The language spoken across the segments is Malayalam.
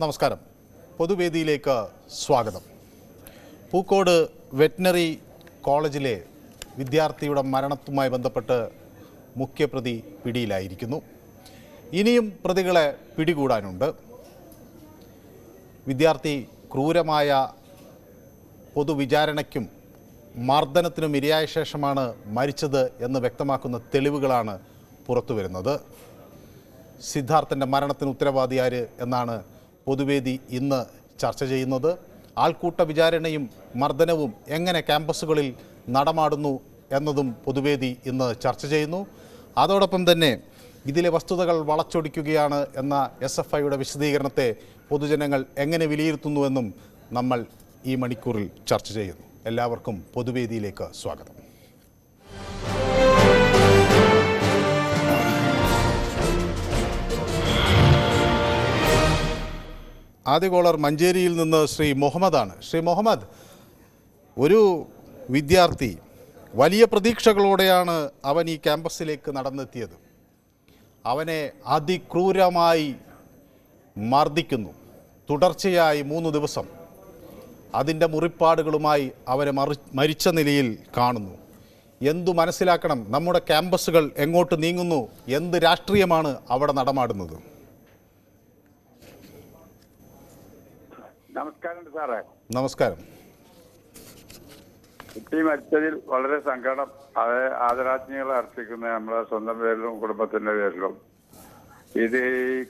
നമസ്കാരം. പൊതുവേദിയിലേക്ക് സ്വാഗതം. പൂക്കോട് വെറ്റിനറി കോളേജിലെ വിദ്യാർത്ഥിയുടെ മരണവുമായി ബന്ധപ്പെട്ട് മുഖ്യപ്രതി പിടിയിലായിരിക്കുന്നു. ഇനിയും പ്രതികളെ പിടികൂടാനുണ്ട്. വിദ്യാർത്ഥി ക്രൂരമായ പൊതുവിചാരണയ്ക്കും മർദ്ദനത്തിനും ഇരയായ ശേഷമാണ് മരിച്ചത് എന്ന് വ്യക്തമാക്കുന്ന തെളിവുകളാണ് പുറത്തുവരുന്നത്. സിദ്ധാർത്ഥൻ്റെ മരണത്തിന് ഉത്തരവാദി ആര് എന്നാണ് പൊതുവേദി ഇന്ന് ചർച്ച ചെയ്യുന്നത്. ആൾക്കൂട്ട വിചാരണയും മർദ്ദനവും എങ്ങനെ ക്യാമ്പസുകളിൽ നടമാടുന്നു എന്നതും പൊതുവേദി ഇന്ന് ചർച്ച ചെയ്യുന്നു. അതോടൊപ്പം തന്നെ ഇതിലെ വസ്തുതകൾ വളച്ചൊടിക്കുകയാണ് എന്ന SFIയുടെ വിശദീകരണത്തെ പൊതുജനങ്ങൾ എങ്ങനെ വിലയിരുത്തുന്നുവെന്നും നമ്മൾ ഈ മണിക്കൂറിൽ ചർച്ച ചെയ്യുന്നു. എല്ലാവർക്കും പൊതുവേദിയിലേക്ക് സ്വാഗതം. ആദ്യ കോളർ മഞ്ചേരിയിൽ നിന്ന് ശ്രീ മുഹമ്മദാണ്. ശ്രീ മുഹമ്മദ്, ഒരു വിദ്യാർത്ഥി വലിയ പ്രതീക്ഷകളോടെയാണ് അവൻ ഈ ക്യാമ്പസിലേക്ക് നടന്നെത്തിയത്. അവനെ അതിക്രൂരമായി മർദ്ദിക്കുന്നു. തുടർച്ചയായി 3 ദിവസം അതിൻ്റെ മുറിപ്പാടുകളുമായി അവനെ മരിച്ച നിലയിൽ കാണുന്നു. എന്തു മനസ്സിലാക്കണം? നമ്മുടെ ക്യാമ്പസുകൾ എങ്ങോട്ട് നീങ്ങുന്നു? എന്ത് രാഷ്ട്രീയമാണ് അവിടെ നടമാടുന്നത്? നമസ്കാരം സാറേ. നമസ്കാരം. കുട്ടി മരിച്ചതിൽ വളരെ സങ്കടം. അത് ആദരാജ്ഞകൾ അർപ്പിക്കുന്ന നമ്മളെ സ്വന്തം പേരിലും കുടുംബത്തിന്റെ പേരിലും. ഇത്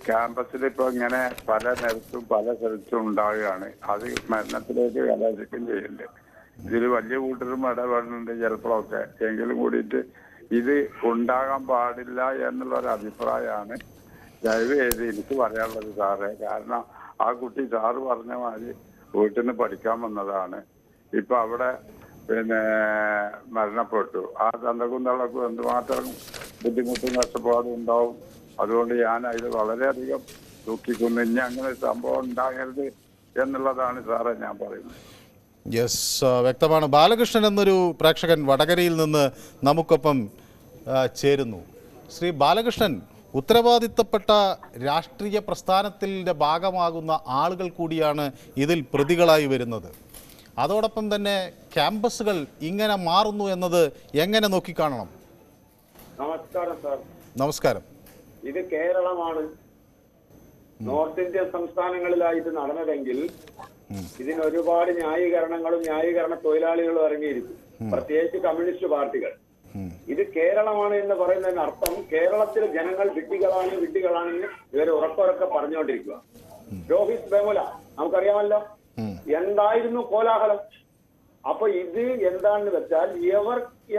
ക്യാമ്പസിൽ ഇപ്പൊ ഇങ്ങനെ പല നിരത്തും പല സ്ഥലത്തും ഉണ്ടാവുകയാണ്. അത് മരണത്തിലേക്ക് കലാശിക്കുകയും ചെയ്യുന്നുണ്ട്. ഇതിൽ വലിയ കൂട്ടരും ഇടപെടുന്നുണ്ട് ചിലപ്പോഴൊക്കെ. എങ്കിലും കൂടിയിട്ട് ഇത് ഉണ്ടാകാൻ പാടില്ല എന്നുള്ളൊരു അഭിപ്രായമാണ് ദയവ് ചെയ്ത് എനിക്ക് പറയാനുള്ളത് സാറേ. കാരണം ആ കുട്ടി സാറ് പറഞ്ഞ മാതിരി വീട്ടിൽ നിന്ന് പഠിക്കാൻ വന്നതാണ്. ഇപ്പൊ അവിടെ മരണപ്പെട്ടു. ആ തന്തക്കും തള്ളക്കും എന്തുമാത്രം ബുദ്ധിമുട്ടും കഷ്ടപ്പാടും ഉണ്ടാവും. അതുകൊണ്ട് ഞാൻ അതിൽ വളരെയധികം ദുഃഖിക്കുന്നു. ഇനി അങ്ങനെ ഒരു സംഭവം ഉണ്ടാകരുത് എന്നുള്ളതാണ് സാറേ ഞാൻ പറയുന്നത്. യെസ്, വ്യക്തമാണ്. ബാലകൃഷ്ണൻ എന്നൊരു പ്രേക്ഷകൻ വടകരയിൽ നിന്ന് നമുക്കൊപ്പം ചേരുന്നു. ശ്രീ ബാലകൃഷ്ണൻ, ഉത്തരവാദിത്തപ്പെട്ട രാഷ്ട്രീയ പ്രസ്ഥാനത്തിൻ്റെ ഭാഗമാകുന്ന ആളുകൾ കൂടിയാണ് ഇതിൽ പ്രതികളായി വരുന്നത്. അതോടൊപ്പം തന്നെ ക്യാമ്പസുകൾ ഇങ്ങനെ മാറുന്നു എന്നത് എങ്ങനെ നോക്കിക്കാണണം? നമസ്കാരം സാർ. നമസ്കാരം. ഇത് കേരളമാണ്. നോർത്ത് ഇന്ത്യൻ സംസ്ഥാനങ്ങളിലായിട്ട് നടന്നതെങ്കിൽ ഇതിന് ഒരുപാട് ന്യായീകരണ തൊഴിലാളികളും ഇറങ്ങിയിരിക്കും, പ്രത്യേകിച്ച് കമ്മ്യൂണിസ്റ്റ് പാർട്ടികൾ. ഇത് കേരളമാണ് എന്ന് പറയുന്നതിന് അർത്ഥം കേരളത്തിലെ ജനങ്ങൾ വിഡ്ഢികളാണെന്ന് ഇവർ ഉറക്കെ പറഞ്ഞുകൊണ്ടിരിക്കുക. രോഹിത് വേമുല നമുക്കറിയാമല്ലോ, എന്തായിരുന്നു കോലാഹലം. അപ്പൊ ഇത് എന്താണെന്ന് വെച്ചാൽ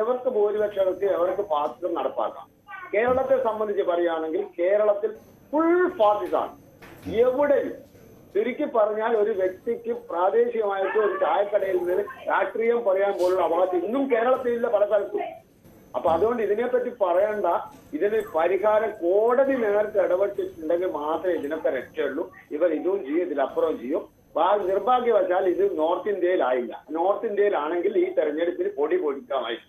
എവർക്ക് ഭൂരിപക്ഷങ്ങൾക്ക് എവർക്ക് ഫാസിസം നടപ്പാക്കാം. കേരളത്തെ സംബന്ധിച്ച് പറയുകയാണെങ്കിൽ കേരളത്തിൽ ഫുൾ ഫാസിസാണ്. എവിടെയും ചുരുക്കി പറഞ്ഞാൽ ഒരു വ്യക്തിക്ക് പ്രാദേശികമായിട്ട് ഒരു ചായക്കടയിൽ നിന്ന് രാഷ്ട്രീയം പറയാൻ പോലുള്ള അവകാശം ഇന്നും കേരളത്തിലില്ല പല സ്ഥലത്തും. അപ്പൊ അതുകൊണ്ട് ഇതിനെപ്പറ്റി പറയണ്ട. ഇതിന് പരിഹാരം കോടതി നേരത്തെ ഇടപെട്ടിട്ടുണ്ടെങ്കിൽ മാത്രമേ ഇതിനൊക്കെ രക്ഷയുള്ളൂ. ഇവർ ഇതും ചെയ്യും, ഇതിലപ്പുറവും ചെയ്യും. നിർഭാഗ്യവശാൽ ഇത് നോർത്ത് ഇന്ത്യയിലായില്ല. നോർത്ത് ഇന്ത്യയിലാണെങ്കിൽ ഈ തെരഞ്ഞെടുപ്പിൽ പൊടി പൊടിക്കാമായി.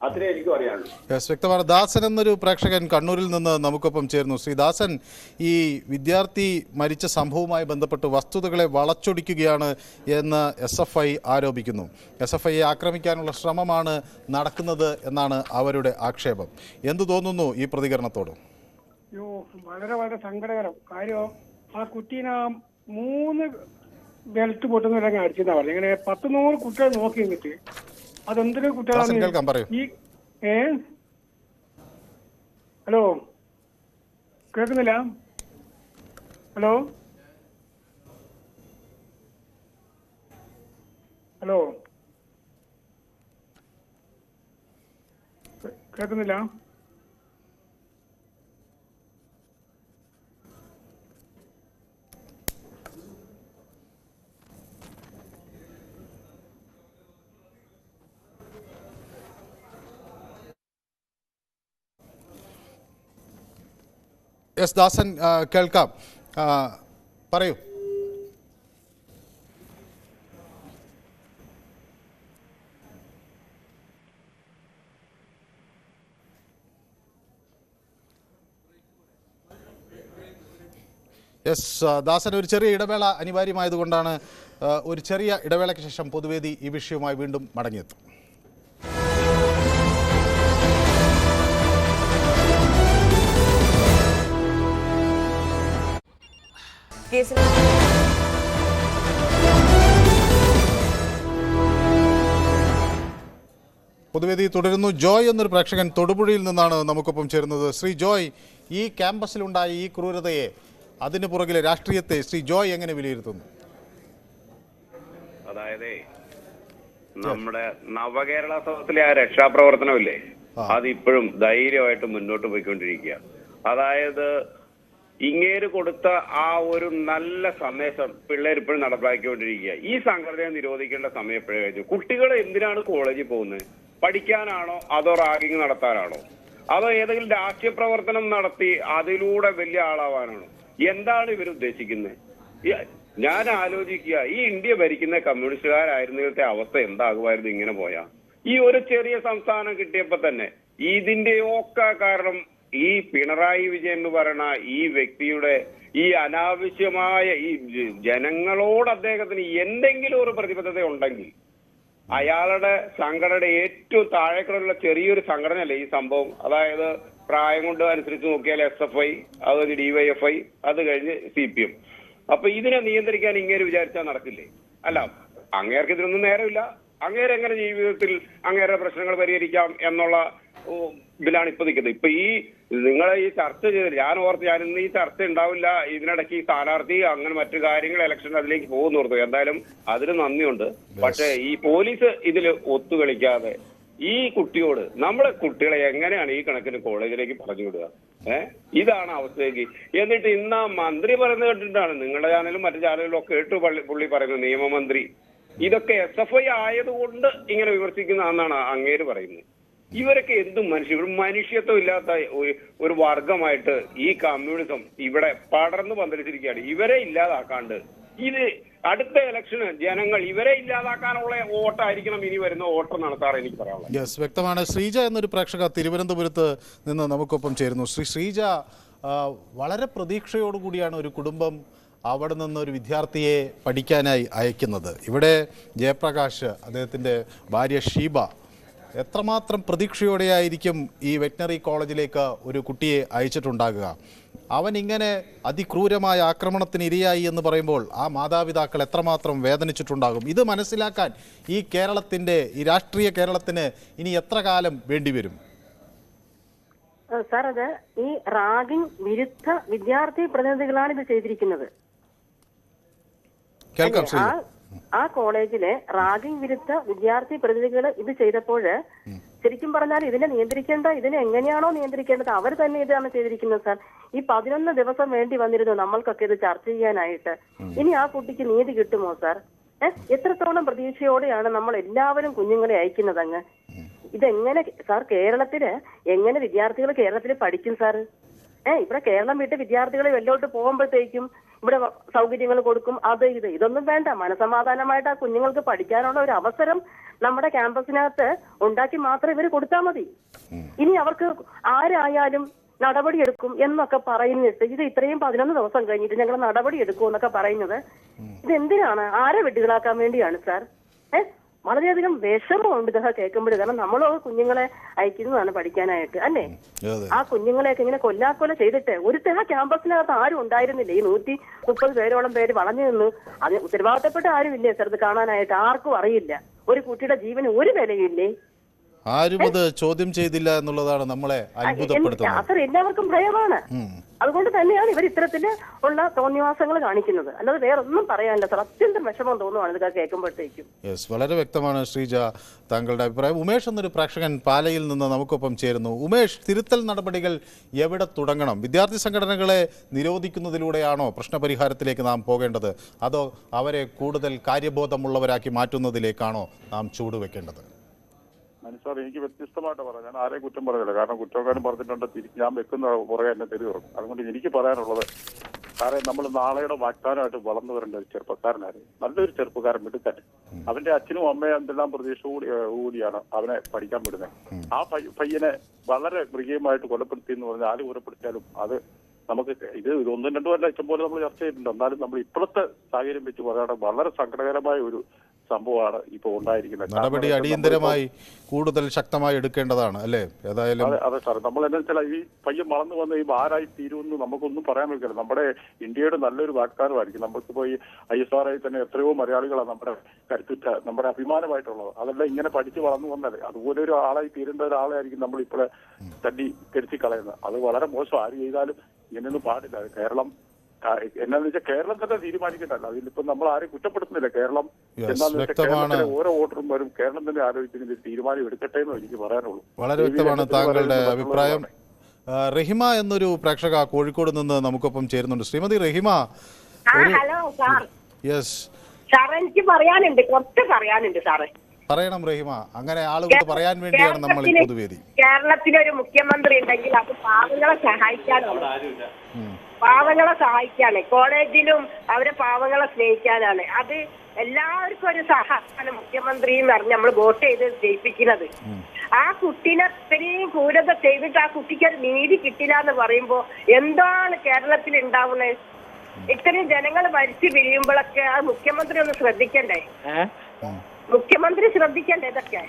അത്രേ എനിക്ക് പറയാനുള്ളൂ. വ്യക്തമാണ്. ദാസൻ എന്നൊരു പ്രേക്ഷകൻ കണ്ണൂരിൽ നിന്ന് നമുക്കൊപ്പം ചേർന്നു. ശ്രീ ദാസൻ, ഈ വിദ്യാർത്ഥി മരിച്ച സംഭവവുമായി ബന്ധപ്പെട്ട് വസ്തുതകളെ വളച്ചൊടിക്കുകയാണ് എന്ന് SFI ആരോപിക്കുന്നു. SFIയെ ആക്രമിക്കാനുള്ള ശ്രമമാണ് നടക്കുന്നത് എന്നാണ് അവരുടെ ആക്ഷേപം. എന്തു തോന്നുന്നു ഈ പ്രതികരണത്തോട്? വളരെ വളരെ സങ്കടകരം. കാര്യം ആ കുട്ടീനെ 3 ബെൽറ്റ് പൊട്ടുന്നില്ലെങ്കിൽ അടിച്ചെന്നാ പറഞ്ഞു. ഇങ്ങനെ 100 കുട്ടികൾ നോക്കി നിന്നിട്ട് അതെന്തൊരു കുട്ടികളാണ് ഈ ഹലോ കേൾക്കുന്നില്ല? ഹലോ ഹലോ കേൾക്കുന്നില്ല? എസ് ദാസൻ, കേൾക്കാം, പറയൂ. യെസ് ദാസൻ, ഒരു ചെറിയ ഇടവേള അനിവാര്യമായതുകൊണ്ടാണ് ഒരു ചെറിയ ഇടവേളയ്ക്ക് ശേഷം പൊതുവേദി ഈ വിഷയവുമായി വീണ്ടും മടങ്ങിയെത്തും. പൊതുവേദി തുടരുന്നു. ജോയ് എന്നൊരു പ്രേക്ഷകൻ തൊടുപുഴയിൽ നിന്നാണ് നമുക്കൊപ്പം ചേരുന്നത്. ശ്രീ ജോയ്, ഈ ക്യാമ്പസിലുണ്ടായ ഈ ക്രൂരതയെ, അതിന് പുറകിലെ രാഷ്ട്രീയത്തെ ശ്രീ ജോയ് എങ്ങനെ വിലയിരുത്തുന്നു? അതായത് നമ്മുടെ നവകേരള സഭത്തിലെ ആ രക്ഷാപ്രവർത്തനമില്ലേ, അതിപ്പോഴും ധൈര്യമായിട്ട് മുന്നോട്ട് പോയിക്കൊണ്ടിരിക്കുക. അതായത് ഇങ്ങേര് കൊടുത്ത ആ ഒരു നല്ല സന്ദേശം പിള്ളേർ ഇപ്പോഴും നടപ്പാക്കിക്കൊണ്ടിരിക്കുക. ഈ സംഘടനയെ നിരോധിക്കേണ്ട സമയം എപ്പോഴും കഴിഞ്ഞു. കുട്ടികൾ എന്തിനാണ് കോളേജിൽ പോകുന്നത്? പഠിക്കാനാണോ അതോ റാഗിങ് നടത്താനാണോ അതോ ഏതെങ്കിലും രാഷ്ട്രീയ പ്രവർത്തനം നടത്തി അതിലൂടെ വലിയ ആളാവാനാണോ? എന്താണ് ഇവർ ഉദ്ദേശിക്കുന്നത്? ഞാൻ ആലോചിക്കുക, ഈ ഇന്ത്യ ഭരിക്കുന്ന കമ്മ്യൂണിസ്റ്റുകാരായിരുന്നത്തെ അവസ്ഥ എന്താകുമായിരുന്നു ഇങ്ങനെ പോയാ? ഈ ഒരു ചെറിയ സംസ്ഥാനം കിട്ടിയപ്പോ തന്നെ ഇതിന്റെയൊക്കെ കാരണം ഈ പിണറായി വിജയൻ എന്ന് പറയുന്ന ഈ വ്യക്തിയുടെ ഈ അനാവശ്യമായ ഈ ജനങ്ങളോട് അദ്ദേഹത്തിന് എന്തെങ്കിലും ഒരു പ്രതിബദ്ധത ഉണ്ടെങ്കിൽ അയാളുടെ സംഘടനയുടെ ഏറ്റവും താഴേക്കുള്ള ചെറിയൊരു സംഘടനയല്ലേ ഈ സംഭവം. അതായത് പ്രായം കൊണ്ട് അനുസരിച്ച് നോക്കിയാൽ SFI, അത് DYFI, അത് കഴിഞ്ഞ് CPM. അപ്പൊ ഇതിനെ നിയന്ത്രിക്കാൻ ഇങ്ങേര് വിചാരിച്ചാൽ നടക്കില്ലേ? അല്ല, അങ്ങേർക്ക് ഇതിനൊന്നും നേരമില്ല. അങ്ങേരെങ്ങനെ ജീവിതത്തിൽ അങ്ങേരുടെ പ്രശ്നങ്ങൾ പരിഹരിക്കാം എന്നുള്ള ഇതിലാണ് ഇപ്പൊ നിൽക്കുന്നത്. ഇപ്പൊ ഈ നിങ്ങളെ ഈ ചർച്ച ചെയ്ത് ഞാൻ ഇന്ന് ഈ ചർച്ച ഉണ്ടാവില്ല, ഇതിനിടയ്ക്ക് ഈ സ്ഥാനാർത്ഥി അങ്ങനെ മറ്റു കാര്യങ്ങൾ ഇലക്ഷൻ അതിലേക്ക് പോകുന്നു ഓർത്തു. എന്തായാലും അതിന് നന്ദിയുണ്ട്. പക്ഷെ ഈ പോലീസ് ഇതിൽ ഒത്തുകളിക്കാതെ ഈ കുട്ടിയോട് നമ്മളെ കുട്ടികളെ എങ്ങനെയാണ് ഈ കണക്കിന് കോളേജിലേക്ക് പറഞ്ഞു വിടുക? ഇതാണ് അവസ്ഥയ്ക്ക്. എന്നിട്ട് ഇന്ന് മന്ത്രി പറയുന്നത് കേട്ടിട്ടാണ്, നിങ്ങളുടെ ചാനലും മറ്റു ചാനലിലും ഒക്കെ കേട്ടു പുള്ളി പറയുന്നത്, നിയമമന്ത്രി ഇതൊക്കെ SFI ആയതുകൊണ്ട് ഇങ്ങനെ വിമർശിക്കുന്നതെന്നാണ് അങ്ങേര് പറയുന്നത്. ഇവരൊക്കെ എന്തും മനുഷ്യത്വം ഇല്ലാത്ത ഒരു വർഗമായിട്ട് ഈ കമ്മ്യൂണിസം ഇവിടെ പടർന്നു പന്തലിച്ചിരിക്കുകയാണ്. ഇവരെ ഇല്ലാതാക്കാണ്ട് ഇത് അടുത്ത ഇലക്ഷന് ജനങ്ങൾ ഇവരെ ഇല്ലാതാക്കാനുള്ള വോട്ടായിരിക്കണം ഇനി വരുന്ന വോട്ടെന്നാണ് സാർ എനിക്ക് പറയാനുള്ളത്. യെസ്, വ്യക്തമാണ്. ശ്രീജ എന്നൊരു പ്രേക്ഷക തിരുവനന്തപുരത്ത് നിന്ന് നമുക്കൊപ്പം ചേരുന്നു. ശ്രീജ, വളരെ പ്രതീക്ഷയോടുകൂടിയാണ് ഒരു കുടുംബം അവിടെ നിന്നൊരു വിദ്യാർത്ഥിയെ പഠിക്കാനായി അയക്കുന്നത്. ഇവിടെ ജയപ്രകാശ്, അദ്ദേഹത്തിൻ്റെ ഭാര്യ ഷീബ എത്രമാത്രം പ്രതീക്ഷയോടെയായിരിക്കും ഈ വെറ്റിനറി കോളേജിലേക്ക് ഒരു കുട്ടിയെ അയച്ചിട്ടുണ്ടാകുക? അവൻ ഇങ്ങനെ അതിക്രൂരമായ ആക്രമണത്തിന് ഇരയായി എന്ന് പറയുമ്പോൾ ആ മാതാപിതാക്കൾ എത്രമാത്രം വേദനിച്ചിട്ടുണ്ടാകും? ഇത് മനസ്സിലാക്കാൻ ഈ കേരളത്തിൻ്റെ, ഈ രാഷ്ട്രീയ കേരളത്തിന് ഇനി എത്ര കാലം വേണ്ടിവരും? സാർ, അത് ഈ റാഗിംഗ് വിരുദ്ധ വിദ്യാർത്ഥി പ്രതിനിധികളാണ് ഇത് ചെയ്തിരിക്കുന്നത്. ആ കോളേജിലെ റാഗിംഗ് വിരുദ്ധ വിദ്യാർത്ഥി പ്രതിനിധികൾ ഇത് ചെയ്തപ്പോൾ ശരിക്കും പറഞ്ഞാൽ ഇതിനെ നിയന്ത്രിക്കേണ്ട, ഇതിനെ എങ്ങനെയാണോ നിയന്ത്രിക്കേണ്ടത് അവർ തന്നെ ഇതാണ് ചെയ്തിരിക്കുന്നത്. സാർ, ഈ 11 ദിവസം വേണ്ടി വന്നിരുന്നു നമ്മൾക്കൊക്കെ ഇത് ചർച്ച ചെയ്യാനായിട്ട്. ഇനി ആ കുട്ടിക്ക് നീതി കിട്ടുമോ സാർ? എത്രത്തോളം പ്രതീക്ഷയോടെയാണ് നമ്മൾ എല്ലാവരും കുഞ്ഞുങ്ങളെ അയക്കുന്നത് അങ്ങ്? ഇതെങ്ങനെ സാർ, കേരളത്തില് എങ്ങനെ വിദ്യാർത്ഥികൾ കേരളത്തിൽ പഠിക്കും സാർ? ഇവിടെ കേരളം വിട്ട് വിദ്യാർത്ഥികളെ വെള്ളോട്ട് പോകുമ്പോഴത്തേക്കും ഇവിടെ സൗകര്യങ്ങൾ കൊടുക്കും, ഇതൊന്നും വേണ്ട. മനസമാധാനമായിട്ട് ആ കുഞ്ഞുങ്ങൾക്ക് പഠിക്കാനുള്ള ഒരു അവസരം നമ്മുടെ ക്യാമ്പസിനകത്ത് ഉണ്ടാക്കി മാത്രം ഇവർ കൊടുത്താൽ മതി. ഇനി അവർക്ക് ആരായാലും നടപടിയെടുക്കും എന്നൊക്കെ പറയുന്നിട്ട് ഇത് ഇത്രയും 11 ദിവസം കഴിഞ്ഞിട്ട് ഞങ്ങൾ നടപടിയെടുക്കും എന്നൊക്കെ പറയുന്നത് ഇതെന്തിനാണ്? ആരെ വെട്ടികളാക്കാൻ വേണ്ടിയാണ് സാർ? വളരെയധികം വിഷമമുണ്ട് ഇതൊക്കെ കേൾക്കുമ്പോൾ. കാരണം നമ്മൾ കുഞ്ഞുങ്ങളെ അയക്കുന്നതാണ് പഠിക്കാനായിട്ട്, അല്ലേ? ആ കുഞ്ഞുങ്ങളെയൊക്കെ ഇങ്ങനെ കൊല്ലാക്കൊല ചെയ്തിട്ട് ആ ക്യാമ്പസിനകത്ത് ആരും ഉണ്ടായിരുന്നില്ല. ഈ 130 പേരോളം പേര് വളഞ്ഞു നിന്നു. അതിന് ഉത്തരവാദിത്തപ്പെട്ട ആരും ഇല്ലേ സാർ? ഇത് കാണാനായിട്ട് ആർക്കും അറിയില്ല. ഒരു കുട്ടിയുടെ ജീവന് ഒരു വിലയില്ലേ? ആരും അത് ചോദ്യം ചെയ്തില്ല എന്നുള്ളതാണ് നമ്മളെ അത്ഭുതപ്പെടുത്തുന്നത്. സാർ, എല്ലാവർക്കും ഭയമാണ്. അതുകൊണ്ട് തന്നെയാണ് ഇവർ ഇത്തരത്തില് ഉള്ള തോന്നിവാസങ്ങൾ കാണിക്കുന്നത്. അല്ലാതെ വേറെ ഒന്നും പറയാനില്ല സാർ. അത്യന്തം വിഷമം തോന്നുവാണ് ഇതൊക്കെ കേൾക്കുമ്പോഴത്തേക്കും. യെസ്, വളരെ വ്യക്തമാണ് ശ്രീജ താങ്കളുടെ അഭിപ്രായം. ഉമേഷ് എന്നൊരു പ്രേക്ഷകൻ പാലയിൽ നിന്ന് നമുക്കൊപ്പം ചേരുന്നു. ഉമേഷ്, തിരുത്തൽ നടപടികൾ എവിടെ തുടങ്ങണം? വിദ്യാർത്ഥി സംഘടനകളെ നിരോധിക്കുന്നതിലൂടെയാണോ പ്രശ്നപരിഹാരത്തിലേക്ക് നാം പോകേണ്ടത്, അതോ അവരെ കൂടുതൽ കാര്യബോധമുള്ളവരാക്കി മാറ്റുന്നതിലേക്കാണോ നാം ചൂടുവെക്കേണ്ടത്? സാർ, എനിക്ക് വ്യത്യസ്തമായിട്ട് പറയാം. ഞാൻ ആരെയും കുറ്റം പറയുന്നില്ല. കാരണം കുറ്റക്കാരൻ പറഞ്ഞിട്ടുണ്ട് ഞാൻ വെക്കുന്ന പുറകെ എന്നെ തെറി തുറക്കും. അതുകൊണ്ട് എനിക്ക് പറയാനുള്ളത്, സാറേ, നമ്മൾ നാളെയുടെ വാഗ്ദാനമായിട്ട് വളർന്നു വരേണ്ട ഒരു ചെറുപ്പക്കാരനായിരുന്നു. നല്ലൊരു ചെറുപ്പക്കാരൻ, മിടുക്കൻ. അവന്റെ അച്ഛനും അമ്മയും എന്തെല്ലാം പ്രതീക്ഷ കൂടിയാണ് അവനെ പഠിക്കാൻ വിടുന്നത്. ആ പയ്യനെ വളരെ മൃഗീയമായിട്ട് കൊലപ്പെടുത്തി എന്ന് പറഞ്ഞാൽ ആര് കൊലപ്പെടുത്തിയാലും അത് നമുക്ക് ഇത് ഒന്നും രണ്ടും അല്ല ഇഷ്ടംപോലെ നമ്മൾ ചർച്ച ചെയ്തിട്ടുണ്ട്. എന്നാലും നമ്മൾ ഇപ്പോഴത്തെ സാഹചര്യം വെച്ച് പറയുകയാണെങ്കിൽ വളരെ സങ്കടകരമായ ഒരു സംഭവമാണ് ഇപ്പോൾ ഉണ്ടായിരിക്കുന്നത്. നടപടി അടിയന്തരമായി കൂടുതൽ ശക്തമായി എടുക്കേണ്ടതാണ് അല്ലേ? ഏതായാലും അതെ സാർ, നമ്മൾ എന്താ വെച്ചാൽ ഈ പയ്യൻ വളർന്നു വന്ന് ഈ ആരായി തീരുമെന്ന് നമുക്കൊന്നും പറയാൻ പറ്റില്ല. നമ്മുടെ ഇന്ത്യയുടെ നല്ലൊരു വാഗ്ദാനമായിരിക്കും. നമുക്കിപ്പോൾ ഈ ISRI തന്നെ എത്രയോ മലയാളികളാണ് നമ്മുടെ കരുത്തുറ്റ നമ്മുടെ അഭിമാനമായിട്ടുള്ളത്. അതെല്ലാം ഇങ്ങനെ പഠിച്ച് വളർന്നു വന്നത് അതുപോലെ ഒരു ആളായി തീരേണ്ട ഒരാളായിരിക്കും നമ്മൾ ഇപ്പോഴെ തല്ലി കരുത്തി കളയുന്നത്. അത് വളരെ മോശം. ആര് ചെയ്താലും ഇങ്ങനെയൊന്നും പാടില്ല. കേരളം എന്നാന്ന് വെച്ചാൽ കേരളം തന്നെ തീരുമാനിക്കണ്ടല്ലോ. അതിലിപ്പോ നമ്മൾ ആരും കുറ്റപ്പെടുത്തുന്നില്ല. കേരളം എന്താന്ന് വെച്ചാൽ കേരളത്തിലെ ഓരോ വോട്ടറും വരും കേരളം തന്നെ ആലോചിക്കുന്ന തീരുമാനം എടുക്കട്ടെ എന്ന് എനിക്ക് പറയാനുള്ളൂ. വളരെ വ്യക്തമാണ് താങ്കളുടെ അഭിപ്രായം. റഹിമ എന്നൊരു പ്രേക്ഷക കോഴിക്കോട് നിന്ന് നമുക്കൊപ്പം ചേരുന്നുണ്ട്. Shrimati Rahima. Hello sir. Yes sir, എനിക്ക് പറയാനുണ്ട്, കുറച്ച് പറയാനുണ്ട് സാറേ. പറയണം റഹിമ. അങ്ങനെ ആളുകൾ പറയാൻ വേണ്ടിയാണ് നമ്മൾ ഈ പൊതുവേദി. കേരളത്തിലൊരു മുഖ്യമന്ത്രി ഉണ്ടെങ്കിൽ അത് പാവങ്ങളെ സഹായിക്കാനാണ്. പാവങ്ങളെ സഹായിക്കാണ്. കോളേജിലും അവരെ പാവങ്ങളെ സ്നേഹിക്കാനാണ്. അത് എല്ലാവർക്കും ഒരു സഹായമാണ് മുഖ്യമന്ത്രി എന്ന് പറഞ്ഞ് നമ്മൾ വോട്ട് ചെയ്ത് ജയിപ്പിക്കുന്നത്. ആ കുട്ടീനെ ഇത്രയും ക്രൂരത ചെയ്തിട്ട് ആ കുട്ടിക്ക് ഒരു നീതി കിട്ടില്ല എന്ന് പറയുമ്പോ എന്താണ് കേരളത്തിൽ ഉണ്ടാവുന്നത്? ഇത്രയും ജനങ്ങൾ മരിച്ചു പിരിയുമ്പോഴൊക്കെ ആ മുഖ്യമന്ത്രി ഒന്ന് ശ്രദ്ധിക്കണ്ടേ? മുഖ്യമന്ത്രി ശ്രദ്ധിക്കണ്ടേ ഇതൊക്കെ?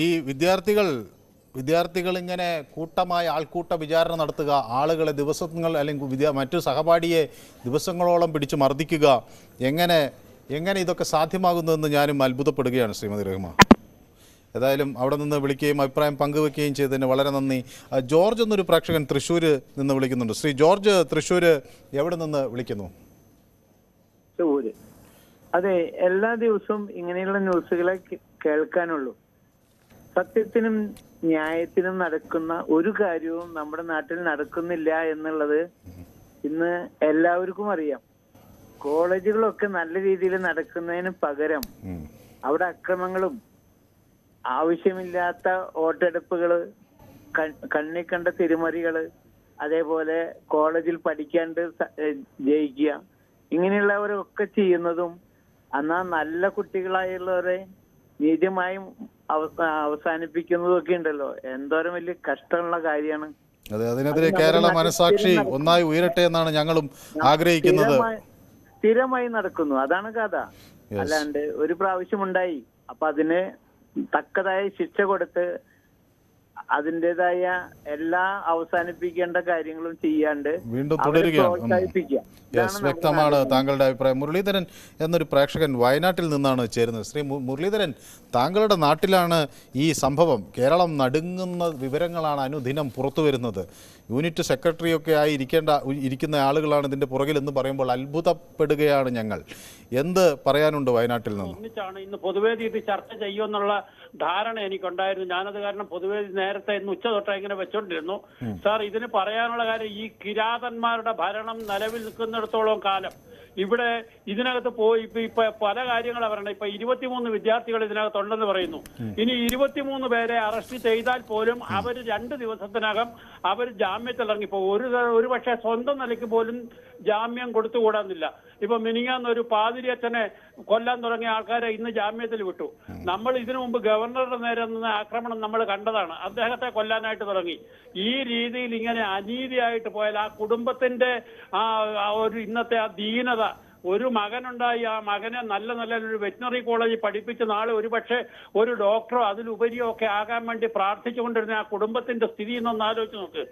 ഈ വിദ്യാർത്ഥികൾ ഇങ്ങനെ കൂട്ടമായ ആൾക്കൂട്ട വിചാരണ നടത്തുക, ആളുകളെ ദിവസങ്ങൾ അല്ലെങ്കിൽ മറ്റു സഹപാഠിയെ ദിവസങ്ങളോളം പിടിച്ച് മർദ്ദിക്കുക, എങ്ങനെ ഇതൊക്കെ സാധ്യമാകുന്നതെന്ന് ഞാനും അത്ഭുതപ്പെടുകയാണ് ശ്രീമതി റഹിമ. ഏതായാലും അവിടെ നിന്ന് വിളിക്കുകയും അഭിപ്രായം പങ്കുവെക്കുകയും ചെയ്തതിന് വളരെ നന്ദി. ജോർജ് എന്നൊരു പ്രേക്ഷകൻ തൃശ്ശൂർ നിന്ന് വിളിക്കുന്നുണ്ട്. ശ്രീ ജോർജ്, തൃശ്ശൂർ എവിടെ നിന്ന് വിളിക്കുന്നു? അതെ, എല്ലാ ദിവസവും ഇങ്ങനെയുള്ള ന്യൂസുകളെ കേൾക്കാനുള്ളൂ. സത്യത്തിനും ന്യായത്തിനും നടക്കുന്ന ഒരു കാര്യവും നമ്മുടെ നാട്ടിൽ നടക്കുന്നില്ല എന്നുള്ളത് ഇന്ന് എല്ലാവർക്കും അറിയാം. കോളേജുകളൊക്കെ നല്ല രീതിയിൽ നടക്കുന്നതിന് പകരം അവിടെ അക്രമങ്ങളും ആവശ്യമില്ലാത്ത വോട്ടെടുപ്പുകള്, കണ്ണി കണ്ട തിരിമറികള്, അതേപോലെ കോളേജിൽ പഠിക്കാണ്ട് ജയിക്കുക, ഇങ്ങനെയുള്ളവരൊക്കെ ചെയ്യുന്നതും എന്നാ നല്ല കുട്ടികളായുള്ളവരെ നീതിമായും അവസാനിപ്പിക്കുന്നതും ഒക്കെ ഉണ്ടല്ലോ. എന്തോരം വലിയ കഷ്ടമുള്ള കാര്യമാണ്. അതെ, അതിനെതിരെ കേരള മനസാക്ഷി ഒന്നായി ഉയരട്ടെ എന്നാണ് ഞങ്ങളും ആഗ്രഹിക്കുന്നത്. സ്ഥിരമായി നടക്കുന്നു, അതാണ് കഥ. അല്ലാണ്ട് ഒരു പ്രാവശ്യം ഉണ്ടായി, അപ്പൊ അതിന് തക്കതായ ശിക്ഷ കൊടുത്ത് അതിൻ്റെതായ എല്ലാ അവസാനിപ്പിക്കേണ്ട കാര്യങ്ങളും ചെയ്യാണ്ട് വീണ്ടും തുടരുകയാണ്. വ്യക്തമാണ് താങ്കളുടെ അഭിപ്രായം. മുരളീധരൻ എന്നൊരു പ്രേക്ഷകൻ വയനാട്ടിൽ നിന്നാണ് ചേരുന്നത്. ശ്രീ മുരളീധരൻ, താങ്കളുടെ നാട്ടിലാണ് ഈ സംഭവം. കേരളം നടുങ്ങുന്ന വിവരങ്ങളാണ് അനുദിനം പുറത്തു വരുന്നത്. യൂണിറ്റ് സെക്രട്ടറിയൊക്കെ ആയി ഇരിക്കുന്ന ആളുകളാണ് ഇതിന്റെ പുറകിൽ എന്ന് പറയുമ്പോൾ അത്ഭുതപ്പെടുകയാണ് ഞങ്ങൾ. എന്ത് പറയാനുണ്ട് വയനാട്ടിൽ നിന്ന്? ഒന്നിച്ചാണ് ഇന്ന് പൊതുവേദി ഇത് ചർച്ച ചെയ്യുമെന്നുള്ള ധാരണ എനിക്കുണ്ടായിരുന്നു. ഞാനത് കാരണം പൊതുവേദി നേരത്തെ ഇന്ന് ഉച്ച തൊട്ട് ഇങ്ങനെ വെച്ചോണ്ടിരുന്നു. സാർ, ഇതിന് പറയാനുള്ള കാര്യം, ഈ കിരാതന്മാരുടെ ഭരണം നിലവിൽ നിൽക്കുന്നിടത്തോളം കാലം ഇവിടെ ഇതിനകത്ത് പോയി ഇപ്പൊ പല കാര്യങ്ങളാണ് പറയുന്നത്. ഇപ്പൊ 23 വിദ്യാർത്ഥികൾ ഇതിനകത്തുണ്ടെന്ന് പറയുന്നു. ഇനി 23 പേരെ അറസ്റ്റ് ചെയ്താൽ പോലും അവർ 2 ദിവസത്തിനകം അവർ ജാമ്യത്തിൽ ഇറങ്ങിപ്പോ ഒരു പക്ഷേ സ്വന്തം നിലയ്ക്ക് പോലും ജാമ്യം കൊടുത്തുകൂടാന്നില്ല. ഇപ്പൊ മിനിങ്ങാന്ന് ഒരു പാതിരിയച്ഛനെ കൊല്ലാൻ തുടങ്ങിയ ആൾക്കാരെ ഇന്ന് ജാമ്യത്തിൽ വിട്ടു. നമ്മൾ ഇതിനു മുമ്പ് ഗവർണറുടെ നേരെ നിന്ന് ആക്രമണം നമ്മൾ കണ്ടതാണ്. അദ്ദേഹത്തെ കൊല്ലാനായിട്ട് തുടങ്ങി. ഈ രീതിയിൽ ഇങ്ങനെ അനീതിയായിട്ട് പോയാൽ ആ കുടുംബത്തിന്റെ ഒരു ഇന്നത്തെ ആ ദീനത, ഒരു മകനുണ്ടായി, ആ മകനെ നല്ലൊരു വെറ്റിനറി കോളേജിൽ പഠിപ്പിച്ച് നാളെ ഒരുപക്ഷെ ഒരു ഡോക്ടറോ അതിലുപരിയോ ഒക്കെ ആകാൻ വേണ്ടി പ്രാർത്ഥിച്ചുകൊണ്ടിരുന്ന ആ കുടുംബത്തിന്റെ സ്ഥിതി എന്നൊന്ന് ആലോചിച്ച് നോക്ക്.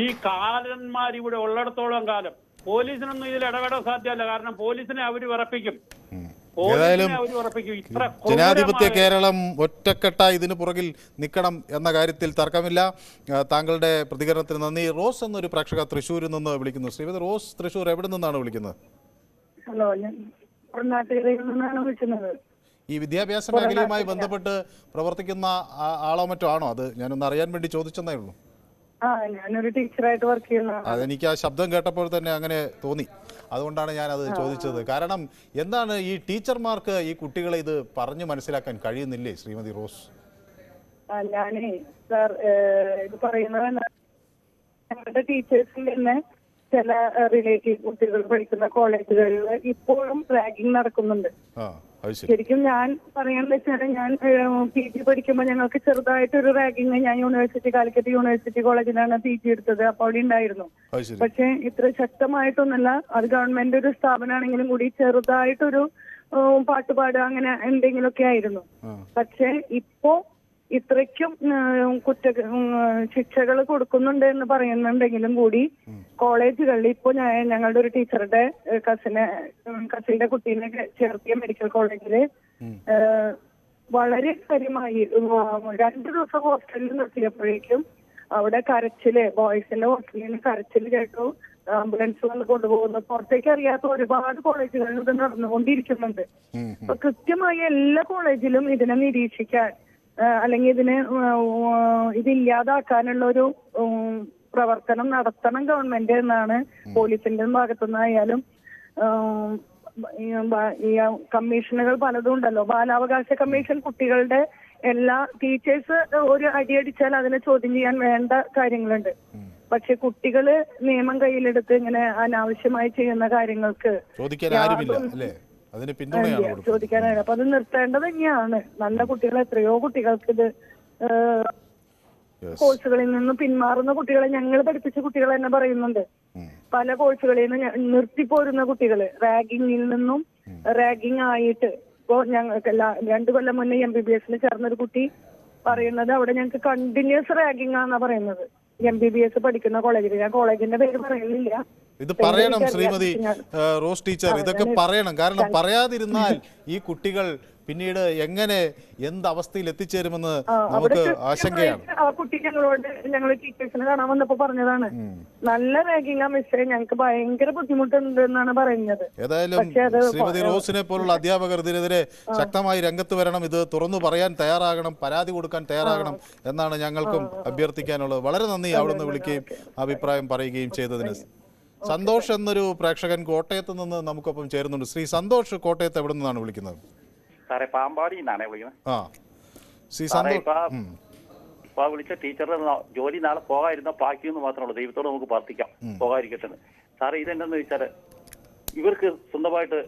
ഈ കാലന്മാർ ഇവിടെ ഉള്ളിടത്തോളം കാലം പോലീസിനൊന്നും ഇതിൽ ഇടപെടാൻ സാധ്യമല്ല. കാരണം പോലീസിനെ അവർ വിറപ്പിക്കും. ഏതായാലും ജനാധിപത്യ കേരളം ഒറ്റക്കെട്ടായി ഇതിനു പുറകിൽ നിൽക്കണം എന്ന കാര്യത്തിൽ തർക്കമില്ല. താങ്കളുടെ പ്രതികരണത്തിന് നന്ദി. റോസ് എന്നൊരു പ്രേക്ഷക തൃശ്ശൂരിൽ നിന്ന് വിളിക്കുന്നു. ശ്രീമതി റോസ്, തൃശ്ശൂർ എവിടെ നിന്നാണ് വിളിക്കുന്നത്? ഹലോ, ഞാൻ നിന്നാണ് വിളിക്കുന്നത്. ഈ വിദ്യാഭ്യാസ മേഖലയുമായി ബന്ധപ്പെട്ട് പ്രവർത്തിക്കുന്ന ആളോ മറ്റോ ആണോ? അത് ഞാനൊന്ന് അറിയാൻ വേണ്ടി ചോദിച്ചെന്നേ ഉള്ളൂ. ഞാനൊരു ടീച്ചറായിട്ട് വർക്ക് ചെയ്യുന്ന. അതെനിക്ക് ആ ശബ്ദം കേട്ടപ്പോൾ തന്നെ അങ്ങനെ തോന്നി. അതുകൊണ്ടാണ് ഞാനത് ചോദിച്ചത്. കാരണം എന്താണ് ഈ ടീച്ചർമാർക്ക് ഈ കുട്ടികളെ ഇത് പറഞ്ഞു മനസ്സിലാക്കാൻ കഴിയുന്നില്ലേ ശ്രീമതി റോസ്? ഞാനേ സാർ ഇത് പറയുന്നത് ഞങ്ങളുടെ ടീച്ചേഴ്സിൽ തന്നെ ചില റിലേറ്റീവ് കുട്ടികൾ പഠിക്കുന്ന കോളേജുകളിൽ ഇപ്പോഴും റാഗിങ് നടക്കുന്നുണ്ട്. ശരിക്കും ഞാൻ പറയാന്ന് വെച്ചാൽ ഞാൻ PG പഠിക്കുമ്പോൾ ഞങ്ങൾക്ക് ചെറുതായിട്ടൊരു റാഗിങ്, ഞാൻ കാലിക്കറ്റ് യൂണിവേഴ്സിറ്റി കോളേജിലാണ് PG എടുത്തത്, അപ്പോൾ അവിടെ ഉണ്ടായിരുന്നു. പക്ഷെ ഇത്ര ശക്തമായിട്ടൊന്നല്ല, അത് ഗവൺമെന്റ് ഒരു സ്ഥാപനമാണെങ്കിലും കൂടി ചെറുതായിട്ടൊരു പാട്ടുപാടുക അങ്ങനെ എന്തെങ്കിലുമൊക്കെ ആയിരുന്നു. പക്ഷെ ഇപ്പോ ഇത്രയ്ക്കും ശിക്ഷകൾ കൊടുക്കുന്നുണ്ട് എന്ന് പറയുന്നുണ്ടെങ്കിലും കൂടി കോളേജുകളിൽ ഇപ്പോ ഞങ്ങളുടെ ഒരു ടീച്ചറുടെ കസിന്റെ കുട്ടീനെ ചേർത്തിയ മെഡിക്കൽ കോളേജില് വളരെ കാര്യമായി 2 ദിവസം ഹോസ്റ്റലിൽ നിർത്തിയപ്പോഴേക്കും അവിടെ കരച്ചില്, ബോയ്സിന്റെ ഹോസ്റ്റലിൽ നിന്ന് കരച്ചില് കേട്ടു. ആംബുലൻസ് വന്ന് കൊണ്ടുപോകുന്നു. പുറത്തേക്ക് അറിയാത്ത ഒരുപാട് കോളേജുകളിൽ ഇത് നടന്നുകൊണ്ടിരിക്കുന്നുണ്ട്. അപ്പൊ കൃത്യമായി എല്ലാ കോളേജിലും ഇതിനെ നിരീക്ഷിക്കാൻ അല്ലെങ്കിൽ ഇതില്ലാതാക്കാനുള്ള ഒരു പ്രവർത്തനം നടത്തണം ഗവൺമെന്റ് എന്നാണ് പോലീസിന്റെ ഭാഗത്തുനിന്നായാലും. ഈ കമ്മീഷനുകൾ പലതും ഉണ്ടല്ലോ, ബാലാവകാശ കമ്മീഷൻ കുട്ടികളുടെ എല്ലാ ടീച്ചേഴ്സ് ഒരു അടിയടിച്ചാൽ അതിനെ ചോദ്യം ചെയ്യാൻ വേണ്ട കാര്യങ്ങളുണ്ട്. പക്ഷെ കുട്ടികള് നിയമം കയ്യിലെടുത്ത് ഇങ്ങനെ അനാവശ്യമായി ചെയ്യുന്ന കാര്യങ്ങൾക്ക് ചോദിക്കാനാണ്. അപ്പൊ അത് നിർത്തേണ്ടത് തന്നെയാണ്. നല്ല കുട്ടികൾ, എത്രയോ കുട്ടികൾക്ക് ഇത് കോഴ്സുകളിൽ നിന്ന് പിന്മാറുന്ന കുട്ടികളെ ഞങ്ങൾ പഠിപ്പിച്ച കുട്ടികൾ തന്നെ പറയുന്നുണ്ട്. പല കോഴ്സുകളിൽ നിന്ന് നിർത്തിപ്പോരുന്ന കുട്ടികള് റാഗിങ്ങിൽ നിന്നും റാഗിങ് ആയിട്ട്. ഇപ്പോ ഞങ്ങൾക്ക് 2 കൊല്ലം മുന്നേ MBBS ചേർന്നൊരു കുട്ടി പറയുന്നത് അവിടെ ഞങ്ങൾക്ക് കണ്ടിന്യൂസ് റാഗിങ് ആണെന്നാ പറയുന്നത്. MBBS പഠിക്കുന്ന കോളേജിൽ, ഞാൻ കോളേജിന്റെ പേര് പറയുന്നില്ല. ഇത് പറയണം ശ്രീമതി റോസ് ടീച്ചർ, ഇതൊക്കെ പറയണം. കാരണം പറയാതിരുന്നാൽ ഈ കുട്ടികൾ പിന്നീട് എങ്ങനെ എന്ത് അവസ്ഥയിൽ എത്തിച്ചേരുമെന്ന് നമുക്ക് ആശങ്കയാണ്. ആ കുട്ടി ഞങ്ങൾ ടീച്ചേഴ്സിനെ കാണാൻ വന്നപ്പോ പറഞ്ഞതാണ്, നല്ല റാഗിംഗ് മിസ്സേ, ഞങ്ങൾക്ക് ഭയങ്കര ബുദ്ധിമുട്ടുണ്ട് എന്നാണ് പറയുന്നത്. ഏതായാലും ശ്രീമതി റോസിനെ പോലുള്ള അധ്യാപകർ ഇതിനെതിരെ ശക്തമായി രംഗത്ത് വരണം. ഇത് തുറന്നു പറയാൻ തയ്യാറാകണം, പരാതി കൊടുക്കാൻ തയ്യാറാകണം എന്നാണ് ഞങ്ങൾക്കും അഭ്യർത്ഥിക്കാനുള്ളത്. വളരെ നന്ദി അവിടുന്ന് വിളിക്കുകയും അഭിപ്രായം പറയുകയും ചെയ്തതിന്. സന്തോഷ് എന്നൊരു പ്രേക്ഷകൻ കോട്ടയത്ത് നിന്ന് നമുക്കൊപ്പം ചേരുന്നുണ്ട്. ശ്രീ സന്തോഷ്, കോട്ടയത്ത് എവിടെ നിന്നാണ് വിളിക്കുന്നത്? സാറേ, പാമ്പാടി നിന്നാണേ വിളിക്കുന്നത്. ഇപ്പൊ വിളിച്ച ടീച്ചറുടെ ജോലി നാളെ പോകാതിരുന്ന പാക്കിയെന്ന് മാത്രമേ ഉള്ളൂ. ദൈവത്തോട് നമുക്ക് പ്രാർത്ഥിക്കാം പോകാതിരിക്കട്ടെ. സാറേ, ഇതെന്താന്ന് വെച്ചാല് ഇവർക്ക് സ്വന്തമായിട്ട്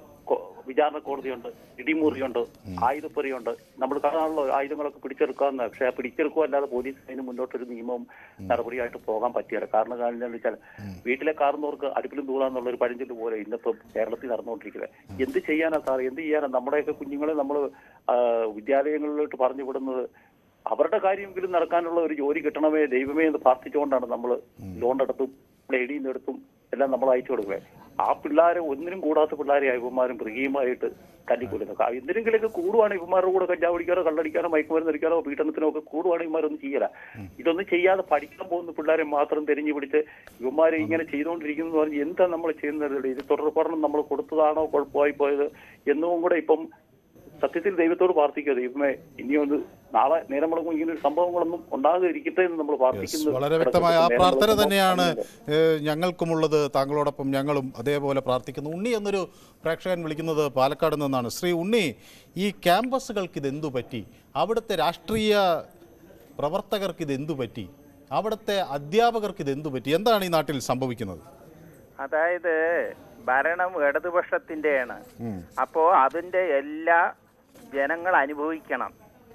വിചാരണ കോടതിയുണ്ട്, ഇടിമുറിയുണ്ട്, ആയുധപ്പുരയുണ്ട്. നമ്മൾ കാണാനുള്ള ആയുധങ്ങളൊക്കെ പിടിച്ചെടുക്കാവുന്ന. പക്ഷെ ആ പിടിച്ചെടുക്കുക അല്ലാതെ പോലീസ് അതിന് മുന്നോട്ടൊരു നിയമവും നടപടിയായിട്ട് പോകാൻ പറ്റില്ല. കാരണം എന്താണെന്ന് വെച്ചാൽ വീട്ടിലെ കാർന്നവർക്ക് അടുപ്പിലും തൂളാന്നുള്ള ഒരു പഴഞ്ചൊല്ല് പോലെ ഇന്നിപ്പം കേരളത്തിൽ നടന്നുകൊണ്ടിരിക്കുന്നത്. എന്ത് ചെയ്യാനാ സാർ, എന്ത് ചെയ്യാനാ? നമ്മുടെയൊക്കെ കുഞ്ഞുങ്ങളെ നമ്മൾ വിദ്യാലയങ്ങളിലോട്ട് പറഞ്ഞു വിടുന്നത് അവരുടെ കാര്യമെങ്കിലും നടക്കാനുള്ള ഒരു ജോലി കിട്ടണമേ ദൈവമേ എന്ന് പ്രാർത്ഥിച്ചുകൊണ്ടാണ് നമ്മൾ ലോണെടുത്തും എടിയെടുത്തും എല്ലാം നമ്മൾ അയച്ചു കൊടുക്കുക. ആ പിള്ളേരെ ഒന്നിനും കൂടാത്ത പിള്ളേരെ ഇവന്മാരും മൃഗീയമായിട്ട് തല്ലിക്കൊല്ലുന്നു. എന്തിനെങ്കിലൊക്കെ കൂടുവാണ് ഇവന്മാരുടെ കൂടെ കഞ്ചാവ് അടിക്കാനോ കള്ളടിക്കാനോ മയക്കുമരുന്ന് അടിക്കാനോ പീഡനത്തിനോ ഒക്കെ കൂടുവാണ് ഇവന്മാരൊന്നും ചെയ്യല. ഇതൊന്നും ചെയ്യാതെ പഠിക്കാൻ പോകുന്ന പിള്ളേരെ മാത്രം തിരിഞ്ഞു പിടിച്ച് ഇവന്മാരെ ഇങ്ങനെ ചെയ്തുകൊണ്ടിരിക്കുന്നു പറഞ്ഞ് എന്താ നമ്മൾ ചെയ്യുന്നത്? ഇത് തുടർപഠനം നമ്മൾ കൊടുത്തതാണോ കുഴപ്പമായി പോയത് എന്നും കൂടെ ഇപ്പം സത്യത്തിൽ ദൈവത്തോട് പ്രാർത്ഥിക്കുക. ദൈവമേ, ഇനിയൊന്ന് നാളെ നേരം മുടങ്ങും ഇങ്ങനെ ഒരു സംഭവങ്ങളൊന്നും ഉണ്ടാകാതിരിക്കട്ടെ എന്ന് നമ്മൾ പ്രാർത്ഥിക്കുന്നു. വളരെ വ്യക്തമായ ആ പ്രാർത്ഥന തന്നെയാണ് ഞങ്ങൾക്കുമുള്ളത്. താങ്കളോടൊപ്പം ഞങ്ങളും അതേപോലെ പ്രാർത്ഥിക്കുന്നു. ഉണ്ണി എന്നൊരു പ്രേക്ഷകൻ വിളിക്കുന്നത് പാലക്കാട് നിന്നാണ്. ശ്രീ ഉണ്ണി, ഈ ക്യാമ്പസുകൾക്ക് ഇതെന്തു പറ്റി? അവിടുത്തെ രാഷ്ട്രീയ പ്രവർത്തകർക്ക് ഇതെന്തു പറ്റി? അവിടുത്തെ അധ്യാപകർക്ക് ഇതെന്തു പറ്റി? എന്താണ് ഈ നാട്ടിൽ സംഭവിക്കുന്നത്? അതായത് ഭരണം ഇടതുപക്ഷത്തിന്റെയാണ്. അപ്പോ അതിന്റെ എല്ലാ ജനങ്ങൾ അനുഭവിക്കണം.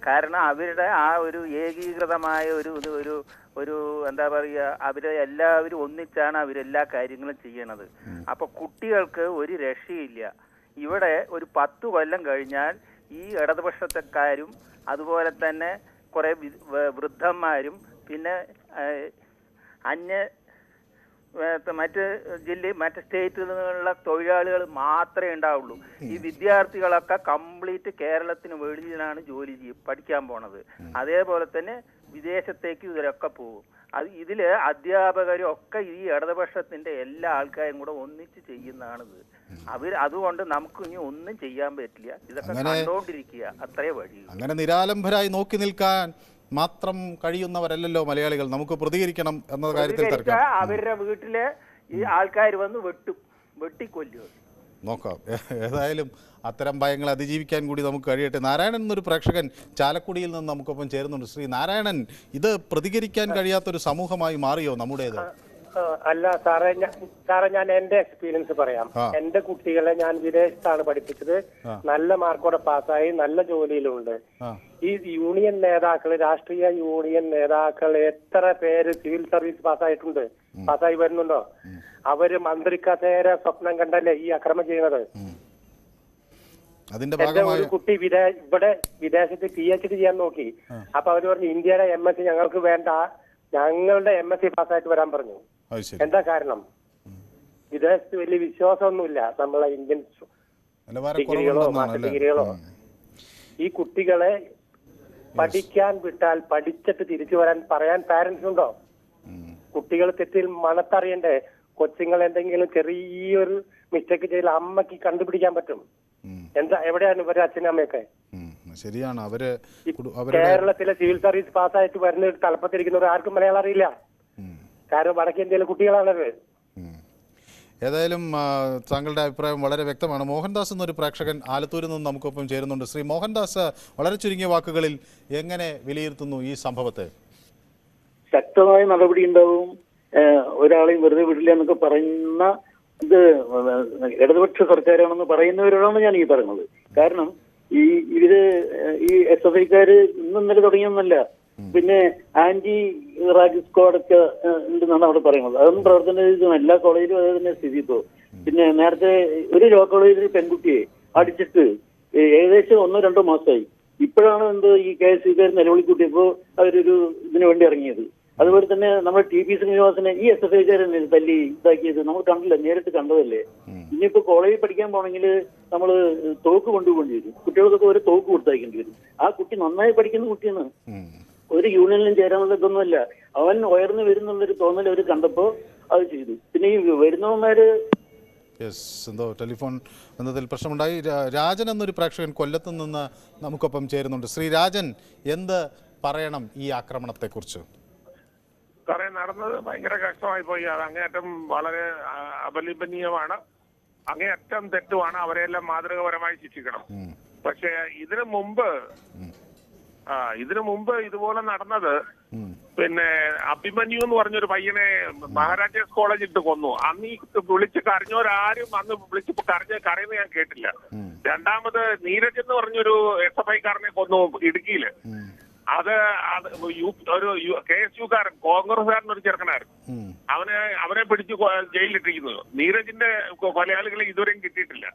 കാരണം അവരുടെ ആ ഒരു ഏകീകൃതമായ ഒരു എന്താ പറയുക, അവര് എല്ലാവരും ഒന്നിച്ചാണ് അവരെല്ലാ കാര്യങ്ങളും ചെയ്യണത്. അപ്പൊ കുട്ടികൾക്ക് ഒരു രക്ഷയില്ല. ഇവിടെ ഒരു 10 കൊല്ലം കഴിഞ്ഞാൽ ഈ ഇടതുപക്ഷക്കാരും അതുപോലെ തന്നെ കുറെ വൃദ്ധന്മാരും പിന്നെ മറ്റ് സ്റ്റേറ്റിൽ നിന്നുള്ള തൊഴിലാളികൾ മാത്രമേ ഉണ്ടാവുള്ളൂ. ഈ വിദ്യാർത്ഥികളൊക്കെ കംപ്ലീറ്റ് കേരളത്തിന് വെളിയിലാണ് പഠിക്കാൻ പോണത്. അതേപോലെ തന്നെ വിദേശത്തേക്ക് ഇവരൊക്കെ പോകും. ഇതില് അധ്യാപകരും ഒക്കെ ഈ ഇടതുപക്ഷത്തിന്റെ എല്ലാ ആൾക്കാരും കൂടെ ഒന്നിച്ച് ചെയ്യുന്നതാണിത്. അതുകൊണ്ട് നമുക്ക് ഇനി ഒന്നും ചെയ്യാൻ പറ്റില്ല. ഇതൊക്കെ കണ്ടോണ്ടിരിക്കുക, അത്രേ വഴി. അങ്ങനെ നിരാലംബരായി നോക്കി നിൽക്കാൻ മാത്രം കഴിയുന്നവരല്ലല്ലോ മലയാളികൾ. നമുക്ക് പ്രതികരിക്കണം എന്ന കാര്യത്തിൽ അവരുടെ വീട്ടിലെ ഈ ആൾക്കാർ വന്ന് വെട്ടിക്കൊല്ലുക. നോക്കാം. ഏതായാലും അത്തരം ഭയങ്ങൾ അതിജീവിക്കാൻ കൂടി നമുക്ക് കഴിയട്ടെ. നാരായണൻ എന്നൊരു പ്രേക്ഷകൻ ചാലക്കുടിയിൽ നിന്ന് നമുക്കൊപ്പം ചേരുന്നുണ്ട്. ശ്രീ നാരായണൻ, ഇത് പ്രതികരിക്കാൻ കഴിയാത്തൊരു സമൂഹമായി മാറിയോ നമ്മുടേത്? അല്ല സാറേ ഞാൻ എന്റെ എക്സ്പീരിയൻസ് പറയാം. എന്റെ കുട്ടികളെ ഞാൻ വിദേശത്താണ് പഠിപ്പിച്ചത്. നല്ല മാർക്കോടെ പാസ്സായി, നല്ല ജോലിയിലുണ്ട്. ഈ യൂണിയൻ നേതാക്കള്, രാഷ്ട്രീയ യൂണിയൻ നേതാക്കൾ എത്ര പേര് സിവിൽ സർവീസ് പാസ്സായി വരുന്നുണ്ടോ? അവര് മന്ത്രി കസേര സ്വപ്നം കണ്ടല്ലേ ഈ അക്രമം ചെയ്യുന്നത്. എന്റെ ഒരു കുട്ടി ഇവിടെ വിദേശത്ത് PhD ചെയ്യാൻ നോക്കി. അപ്പൊ അവര് പറഞ്ഞു ഇന്ത്യയുടെ MSc ഞങ്ങൾക്ക് വേണ്ട, ഞങ്ങളുടെ MSc പാസ്സായിട്ട് വരാൻ പറഞ്ഞു. എന്താ കാരണം? വിദേശത്ത് വലിയ വിശ്വാസമൊന്നുമില്ല നമ്മളെ ഇന്ത്യൻ ഡിഗ്രികളോ മാസ്റ്റർ ഡിഗ്രികളോ. ഈ കുട്ടികളെ പഠിക്കാൻ വിട്ടാൽ പഠിച്ചിട്ട് തിരിച്ചു വരാൻ പറയാൻ പാരന്റ്സ് ഉണ്ടോ? കുട്ടികൾ തെറ്റിൽ മണത്തറിയണ്ടേ? കൊച്ചുങ്ങൾ എന്തെങ്കിലും ചെറിയൊരു മിസ്റ്റേക്ക് ചെയ്താൽ അമ്മക്ക് കണ്ടുപിടിക്കാൻ പറ്റും. എന്താ എവിടെയാണ് ഇവരുടെ അച്ഛനും അമ്മയൊക്കെ? ശരിയാണ്. കേരളത്തിലെ സിവിൽ സർവീസ് പാസ്സായിട്ട് വരുന്ന തലപ്പത്തിരിക്കുന്നവർ ആർക്കും മലയാളം അറിയില്ല. കാരണം വടക്കേ ഇന്ത്യയിലെ കുട്ടികളാണത്. ഏതായാലും താങ്കളുടെ അഭിപ്രായം വളരെ വ്യക്തമാണ്. മോഹൻദാസ് എന്നൊരു പ്രേക്ഷകൻ ആലത്തൂരിൽ നിന്ന് നമുക്കൊപ്പം ചേരുന്നുണ്ട്. ശ്രീ മോഹൻദാസ്, വളരെ ചുരുങ്ങിയ വാക്കുകളിൽ എങ്ങനെ വിലയിരുത്തുന്നു ഈ സംഭവത്തെ? ശക്തമായ നടപടി ഉണ്ടാവും. ഒരാളെയും വെറുതെ വിടില്ല എന്നൊക്കെ പറയുന്ന ഇത് ഇടതുപക്ഷ സർക്കാരാണെന്ന് പറയുന്നവരോടാണ് ഞാൻ ഈ പറയുന്നത്. കാരണം ഇവര് ഈ SFIക്കാര് ഇന്നലെ തുടങ്ങിയൊന്നല്ല, പിന്നെ ആന്റി റാഗ് സ്ക്വാഡൊക്കെ ഉണ്ടെന്നാണ് അവിടെ പറയുന്നത്. അതൊന്നും പ്രവർത്തനം എല്ലാ കോളേജിലും അത് തന്നെ സ്ഥിതി. ഇപ്പോ പിന്നെ നേരത്തെ ഒരു ലോ കോളേജിൽ പെൺകുട്ടിയെ അടിച്ചിട്ട് ഏകദേശം 1-2 മാസമായി. ഇപ്പോഴാണ് ഈ KSUക്കാർ നിലവിളിക്കൂട്ടിയപ്പോ അവരൊരു ഇതിനു വേണ്ടി ഇറങ്ങിയത്. അതുപോലെ തന്നെ നമ്മുടെ TP ശ്രീനിവാസനെ ഈ SFIക്കാരനെ തല്ലി ഇതാക്കിയത് നമ്മൾ കണ്ടില്ല, നേരിട്ട് കണ്ടതല്ലേ. ഇനിയിപ്പോ കോളേജിൽ പഠിക്കാൻ പോണെങ്കിൽ നമ്മള് തോക്ക് കൊണ്ടുപോകേണ്ടി വരും. കുട്ടികൾക്കൊക്കെ ഒരു തോക്ക് കൊടുത്തയക്കേണ്ടി വരും. ആ കുട്ടി നന്നായി പഠിക്കുന്ന കുട്ടിയാണ്, ഒരു യൂണിയനിലും ചേരാനുള്ള ഇതൊന്നുമല്ല. അവൻ ഉയർന്നു വരുന്നുള്ളൊരു തോന്നൽ അവർ കണ്ടപ്പോ അത് ചെയ്തു. പിന്നെ ഈ വരുന്നവന്മാര് എന്തോ ടെലിഫോൺ ബന്ധത്തിൽ പ്രശ്നമുണ്ടായി. രാജൻ എന്നൊരു പ്രേക്ഷകൻ കൊല്ലത്ത് നിന്ന് നമുക്കൊപ്പം ചേരുന്നുണ്ട്. ശ്രീ രാജൻ, എന്ത് പറയണം ഈ ആക്രമണത്തെക്കുറിച്ച്? സാറേ, നടന്നത് ഭയങ്കര കഷ്ടമായി പോയി. അത് അങ്ങേയറ്റം വളരെ അപലപനീയമാണ്, അങ്ങേയറ്റം തെറ്റുമാണ്. അവരെല്ലാം മാതൃകാപരമായി ശിക്ഷിക്കണം. പക്ഷെ ഇതിനു മുമ്പ് ഇതുപോലെ നടന്നത് പിന്നെ അഭിമന്യു എന്ന് പറഞ്ഞൊരു പയ്യനെ മഹാരാജാസ് കോളേജിൽ ഇട്ട് കൊന്നു. അന്ന് ഈ വിളിച്ച് കരഞ്ഞവരാരും അന്ന് വിളിച്ച് കരയുന്ന ഞാൻ കേട്ടില്ല. രണ്ടാമത് നീരജ് എന്ന് പറഞ്ഞൊരു SFIക്കാരനെ കൊന്നു ഇടുക്കിയില്. അത് ഒരു KSUക്കാരൻ, കോൺഗ്രസ്സുകാരൻ ഒരു ചെറുക്കനായിരുന്നു. അവനെ പിടിച്ച് ജയിലിലിട്ടിരിക്കുന്നു. നീരജിന്റെ കൊലയാളികളെ ഇതുവരെയും കിട്ടിയിട്ടില്ല.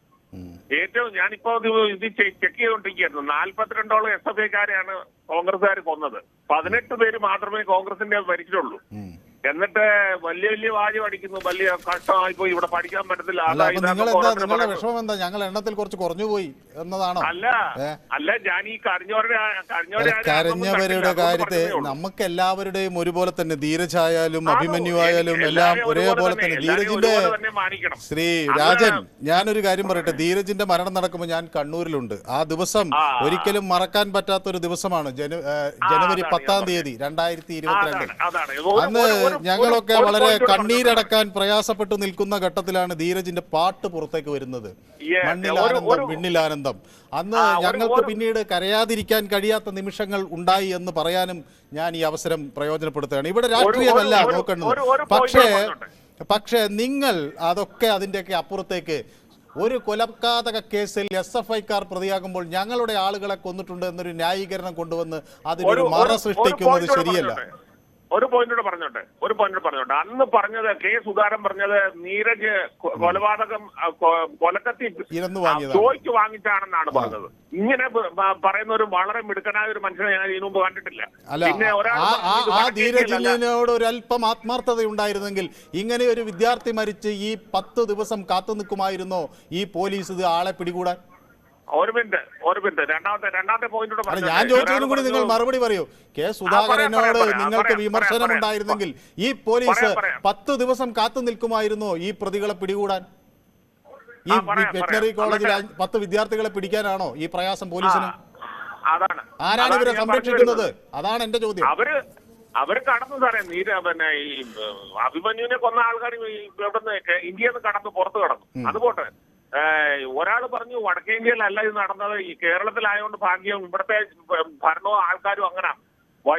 ഏറ്റവും ഞാനിപ്പോ ഇത് ചെക്ക് ചെയ്തുകൊണ്ടിരിക്കുകയായിരുന്നു. 42ഓളം SFIക്കാരെയാണ് കോൺഗ്രസ്സുകാർ കൊന്നത്. 18 പേര് മാത്രമേ കോൺഗ്രസിന്റെ ഭരിച്ചിട്ടുള്ളൂ. എന്നിട്ട് വലിയ വലിയ വാചകം അടിക്കുന്നു, വലിയ കഷ്ടമായി പോയി, ഇവിടെ പഠിക്കാൻ പറ്റത്തില്ല. നിങ്ങളുടെ വിഷമം എന്താ? ഞങ്ങൾ എണ്ണത്തിൽ കുറച്ച് കുറഞ്ഞു പോയി എന്നതാണോ? അല്ല ഞാൻ ഈ കരഞ്ഞവരുടെ കാര്യത്തെ നമുക്ക് എല്ലാവരുടെയും ഒരുപോലെ തന്നെ, ധീരജായാലും അഭിമന്യു ആയാലും എല്ലാം ഒരേപോലെ തന്നെ. ധീരജിന്റെ ശ്രീ രാജൻ, ഞാനൊരു കാര്യം പറയട്ടെ. ധീരജിന്റെ മരണം നടക്കുമ്പോൾ ഞാൻ കണ്ണൂരിലുണ്ട്. ആ ദിവസം ഒരിക്കലും മറക്കാൻ പറ്റാത്തൊരു ദിവസമാണ്. ജനുവരി 10-ാം തീയതി 2022. അന്ന് ഞങ്ങളൊക്കെ വളരെ കണ്ണീരടക്കാൻ പ്രയാസപ്പെട്ടു നിൽക്കുന്ന ഘട്ടത്തിലാണ് ധീരജിന്റെ പാട്ട് പുറത്തേക്ക് വരുന്നത്, മണ്ണിലാനന്ദം വിണ്ണിലാനന്ദം. അന്ന് ഞങ്ങൾക്ക് പിന്നീട് കരയാതിരിക്കാൻ കഴിയാത്ത നിമിഷങ്ങൾ ഉണ്ടായി എന്ന് പറയാനും ഞാൻ ഈ അവസരം പ്രയോജനപ്പെടുത്തുകയാണ്. ഇവിടെ രാഷ്ട്രീയമല്ല നോക്കേണ്ടത്. പക്ഷേ നിങ്ങൾ അതൊക്കെ അതിൻ്റെയൊക്കെ അപ്പുറത്തേക്ക് ഒരു കൊലപാതക കേസിൽ SFIക്കാർ പ്രതിയാകുമ്പോൾ ഞങ്ങളുടെ ആളുകളെ കൊന്നിട്ടുണ്ട് എന്നൊരു ന്യായീകരണം കൊണ്ടുവന്ന് അതിനൊരു മറ സൃഷ്ടിക്കുന്നത് ശരിയല്ല. ഒരു പോയിന്റ് പറഞ്ഞോട്ടെ. അന്ന് പറഞ്ഞത് സുധാകരൻ പറഞ്ഞത് നീരജ് കൊലപാതകം കൊലക്കത്തി ചോയ്ക്ക് വാങ്ങിച്ചാണെന്നാണ് പറഞ്ഞത്. ഇങ്ങനെ പറയുന്ന ഒരു വളരെ മിടുക്കനായ ഒരു മനുഷ്യനെ ഞാൻ ഇതിനു മുമ്പ് കണ്ടിട്ടില്ല. പിന്നെ ധീരജിനോട് ഒരു അല്പം ആത്മാർത്ഥത ഉണ്ടായിരുന്നെങ്കിൽ ഇങ്ങനെ ഒരു വിദ്യാർത്ഥി മരിച്ച് ഈ 10 ദിവസം കാത്തു നിൽക്കുമായിരുന്നോ ഈ പോലീസ് ഇത് ആളെ പിടികൂടാൻ? ഒരു മിനിറ്റ് രണ്ടാമത്തെ പോയിന്റ് ഞാൻ ചോദിച്ചതിനും കൂടി നിങ്ങൾ മറുപടി പറയൂ. സുധാകരനോട് നിങ്ങൾക്ക് വിമർശനം ഉണ്ടായിരുന്നെങ്കിൽ ഈ പോലീസ് 10 ദിവസം കാത്തു നിൽക്കുമായിരുന്നോ ഈ പ്രതികളെ പിടികൂടാൻ? ഈ വെറ്ററിനറി കോളേജിൽ 10 വിദ്യാർത്ഥികളെ പിടിക്കാനാണോ ഈ പ്രയാസം പോലീസിന്? ആരാണ് ഇവരെ സംരക്ഷിക്കുന്നത്? അതാണ് എന്റെ ചോദ്യം. അവര് കടന്നു സാറേ. പിന്നെ ഈ അഭിമന്യുവിനെ കൊന്ന ആൾക്കാർ ഇവിടുന്ന് ഇന്ത്യയിൽ നിന്ന് കടന്നു പുറത്ത് കടന്നു. അതുപോട്ടെ, ഒരാൾ പറഞ്ഞു വടക്കേ ഇന്ത്യയിലല്ല ഇത് നടന്നത്, ഈ കേരളത്തിലായതുകൊണ്ട് ഭാഗ്യം, ഇവിടുത്തെ ഭരണവും ആൾക്കാരും അങ്ങനെ.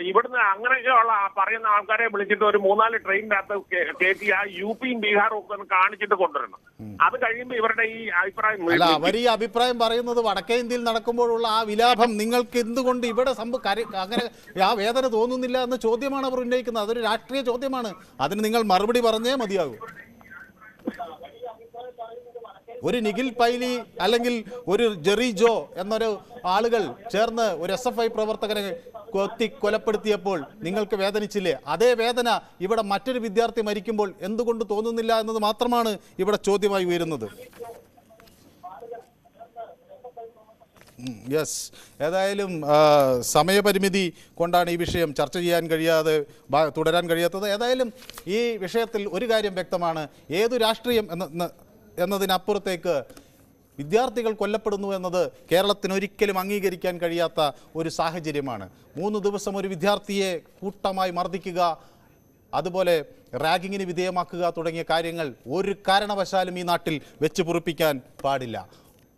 ഇവിടുന്ന് അങ്ങനെയൊക്കെയുള്ള പറയുന്ന ആൾക്കാരെ വിളിച്ചിട്ട് ഒരു 3-4 ട്രെയിനിനകത്ത് കയറ്റി ആ യുപിയും ബീഹാറും ഒക്കെ ഒന്ന് കാണിച്ചിട്ട് കൊണ്ടുവരണം. അത് കഴിയുമ്പോൾ ഇവരുടെ ഈ അഭിപ്രായം അല്ല, അവർ ഈ അഭിപ്രായം പറയുന്നത് വടക്കേ ഇന്ത്യയിൽ നടക്കുമ്പോഴുള്ള ആ വിലാപം നിങ്ങൾക്ക് എന്തുകൊണ്ട് ഇവിടെ അങ്ങനെ ആ വേദന തോന്നുന്നില്ല എന്ന ചോദ്യമാണ് അവർ ഉന്നയിക്കുന്നത്. അതൊരു രാഷ്ട്രീയ ചോദ്യമാണ്. അതിന് നിങ്ങൾ മറുപടി പറഞ്ഞേ മതിയാകൂ. ഒരു നിഖിൽ പൈലി അല്ലെങ്കിൽ ഒരു ജെറി ജോ എന്നൊരു ആളുകൾ ചേർന്ന് ഒരു SFI പ്രവർത്തകനെ കൊലപ്പെടുത്തിയപ്പോൾ നിങ്ങൾക്ക് വേദനിച്ചില്ലേ? അതേ വേദന ഇവിടെ മറ്റൊരു വിദ്യാർത്ഥി മരിക്കുമ്പോൾ എന്തുകൊണ്ട് തോന്നുന്നില്ല എന്നത് മാത്രമാണ് ഇവിടെ ചോദ്യമായി ഉയരുന്നത്. യെസ്, ഏതായാലും സമയപരിമിതി കൊണ്ടാണ് ഈ വിഷയം ചർച്ച ചെയ്യാൻ കഴിയാതെ തുടരാൻ കഴിയാത്തത്. ഏതായാലും ഈ വിഷയത്തിൽ ഒരു കാര്യം വ്യക്തമാണ്. ഏതു രാഷ്ട്രീയം എന്നതിനപ്പുറത്തേക്ക് വിദ്യാർത്ഥികൾ കൊല്ലപ്പെടുന്നു എന്നത് കേരളത്തിന് ഒരിക്കലും അംഗീകരിക്കാൻ കഴിയാത്ത ഒരു സാഹചര്യമാണ്. 3 ദിവസം ഒരു വിദ്യാർത്ഥിയെ കൂട്ടമായി മർദ്ദിക്കുക, അതുപോലെ റാഗിങ്ങിന് വിധേയമാക്കുക തുടങ്ങിയ കാര്യങ്ങൾ ഒരു കാരണവശാലും ഈ നാട്ടിൽ വെച്ച് പൊറുപ്പിക്കാൻ പാടില്ല.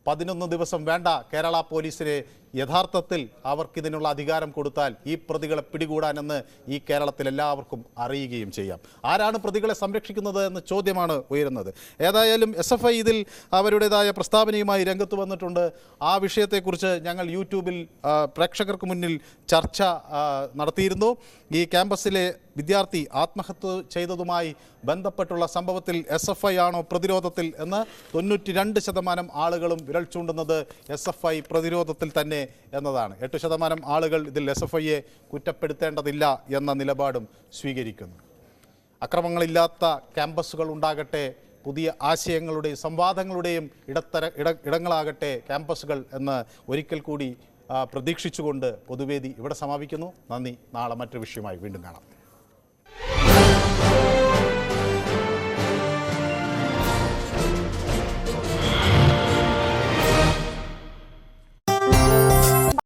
11 ദിവസം വേണ്ട കേരള പോലീസിനെ യഥാർത്ഥത്തിൽ അവർക്കിതിനുള്ള അധികാരം കൊടുത്താൽ ഈ പ്രതികളെ പിടികൂടാനെന്ന് ഈ കേരളത്തിൽ എല്ലാവർക്കും അറിയുകയും ചെയ്യാം. ആരാണ് പ്രതികളെ സംരക്ഷിക്കുന്നത് എന്ന ചോദ്യമാണ് ഉയരുന്നത്. ഏതായാലും SFI ഇതിൽ അവരുടേതായ പ്രസ്താവനയുമായി രംഗത്ത് വന്നിട്ടുണ്ട്. ആ വിഷയത്തെക്കുറിച്ച് ഞങ്ങൾ യൂട്യൂബിൽ പ്രേക്ഷകർക്ക് മുന്നിൽ ചർച്ച നടത്തിയിരുന്നു. ഈ ക്യാമ്പസിലെ വിദ്യാർത്ഥി ആത്മഹത്യ ചെയ്തതുമായി ബന്ധപ്പെട്ടുള്ള സംഭവത്തിൽ SFI ആണോ പ്രതിരോധത്തിൽ എന്ന് 92% ആളുകളും വിരൽ ചൂണ്ടുന്നത് SFI പ്രതിരോധത്തിൽ തന്നെ എന്നതാണ്. 8% ആളുകൾ ഇതിൽ SFIയെ കുറ്റപ്പെടുത്തേണ്ടതില്ല എന്ന നിലപാടും സ്വീകരിക്കുന്നു. അക്രമങ്ങളില്ലാത്ത ക്യാമ്പസുകൾ ഉണ്ടാകട്ടെ, പുതിയ ആശയങ്ങളുടെയും സംവാദങ്ങളുടെയും ഇടങ്ങളാകട്ടെ ക്യാമ്പസുകൾ എന്ന് ഒരിക്കൽ കൂടി പ്രതീക്ഷിച്ചുകൊണ്ട് പൊതുവേദി ഇവിടെ സമാപിക്കുന്നു. നന്ദി. നാളെ മറ്റൊരു വിഷയമായി വീണ്ടും കാണാം.